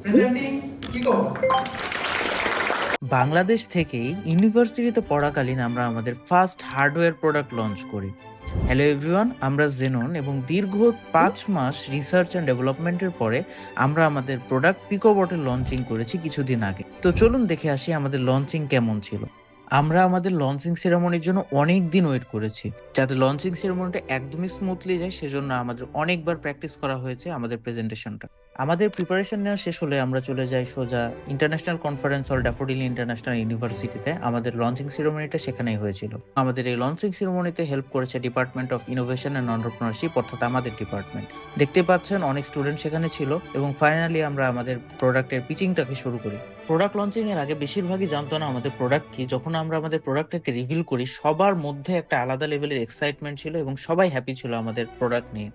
Presenting Kiko. Bangladesh থেকেই ইউনিভার্সিটিতে পড়াকালীন আমরা আমাদের ফার্স্ট হার্ডওয়্যার প্রোডাক্ট লঞ্চ করি। হ্যালো এভরিওয়ান, আমরা জেনন এবং দীর্ঘ 5 মাস রিসার্চ অ্যান্ড ডেভেলপমেন্টের পরে আমরা আমাদের প্রোডাক্ট পিকোবটের লঞ্চিং করেছি কিছুদিন আগে। তো চলুন দেখে আসি আমাদের লঞ্চিং কেমন ছিল। আমরা আমাদের লঞ্চিং সেরেমনির জন্য অনেক দিন ওয়েট করেছি, যাতে লঞ্চিং সেরেমনিটা একদমই স্মুথলি যায় সেজন্য আমাদের অনেকবার প্র্যাকটিস করা হয়েছে আমাদের প্রেজেন্টেশনটা। আমাদের প্রিপারেশন নেওয়া শেষ হলে আমরা চলে যাই সোজা international conference hall daffodil international ইউনিভার্সিটিতে। আমাদের লঞ্চিং সেরেমনিটা সেখানেই হয়েছিল। আমাদের এই লঞ্চিং সেরেমনিতে হেল্প করেছে department of innovation and entrepreneurship, অর্থাৎ আমাদের ডিপার্টমেন্ট। দেখতে পাচ্ছেন অনেক স্টুডেন্ট সেখানে ছিল এবং ফাইনালি আমরা আমাদের প্রোডাক্টের পিচিংটাকে শুরু করি। প্রোডাক্ট লঞ্চিং এর আগে বেশিরভাগই জানতো না আমাদের প্রোডাক্ট কি। যখন আমরা আমাদের প্রোডাক্টটাকে রিভিল করি, সবার মধ্যে একটা আলাদা লেভেলের এক্সাইটমেন্ট ছিল এবং সবাই হ্যাপি ছিল আমাদের প্রোডাক্ট নিয়ে।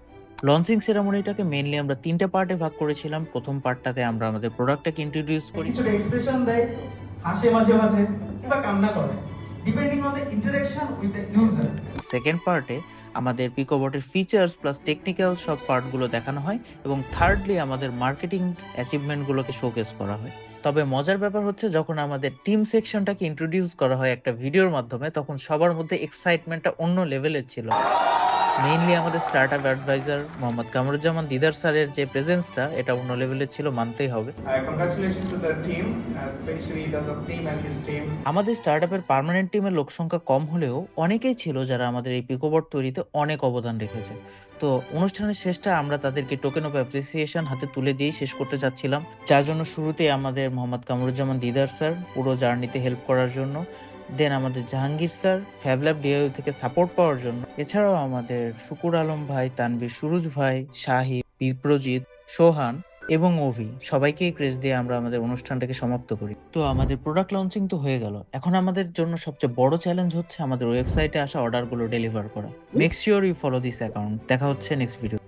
লঞ্চিং সেরেমনিটাকে মেইনলি আমরা 3টে পার্টে ভাগ করেছিলাম। প্রথম পার্টটাতে আমরা আমাদের প্রোডাক্টটাকে ইন্ট্রোডিউস করি, কিছুটা এক্সপ্রেশন দেয়, হাসে মাঝে মাঝে কিংবা কান্না করে, depending on the interaction with the user. Second পার্টে আমাদের পিকোবটের ফিচার্স প্লাস টেকনিক্যাল সব পার্টগুলো দেখানো হয় এবং থার্ডলি আমাদের মার্কেটিং অ্যাচিভমেন্টগুলোকে শোকেস করা হয়। তবে মজার ব্যাপার হচ্ছে, যখন আমাদের টিম সেকশনটাকে ইন্ট্রোডিউস করা হয় একটা ভিডিওর মাধ্যমে, তখন সবার মধ্যে এক্সাইটমেন্টটা অন্য লেভেলের ছিল। মেইনলি আমাদের স্টার্টআপ অ্যাডভাইজার মোহাম্মদ কামরুজ্জামান দিদার স্যারের যে প্রেজেন্সটা, এটা অন্য লেভেলের ছিল, মানতেই হবে। Congratulations to the team, especially the team and his team. আমাদের স্টার্টআপের পার্মানেন্ট টিমের লোক সংখ্যা কম হলেও অনেকেই ছিল যারা আমাদের এই পিকোবট তৈরিতে অনেক অবদান রেখেছে। তো অনুষ্ঠানের শেষটা আমরা তাদেরকে টোকেন অফ অ্যাপ্রিসিয়েশন হাতে তুলে দিয়েই শেষ করতে চাচ্ছিলাম, যার জন্য শুরুতেই আমাদের মোহাম্মদ কামরুজ্জামান দিদার স্যার পুরো জার্নিতে হেল্প করার জন্য, দেন আমাদের জাহাঙ্গীর স্যার ফ্যাবল্যাব ডিআইইউ থেকে সাপোর্ট পাওয়ার জন্য, এছাড়াও আমাদের শুকুর আলম ভাই, তানভীর, সুরুজ ভাই, শাহিব, বিপ্রজিৎ, সোহান এবং অভি, সবাইকে ক্রেজ দিয়ে আমরা আমাদের অনুষ্ঠানটাকে সমাপ্ত করি। তো আমাদের প্রোডাক্ট লঞ্চিং তো হয়ে গেল। এখন আমাদের জন্য সবচেয়ে বড় চ্যালেঞ্জ হচ্ছে আমাদের ওয়েবসাইটে আসা অর্ডারগুলো ডেলিভার করা। Make sure you follow this account. দেখা হচ্ছে নেক্সট ভিডিও।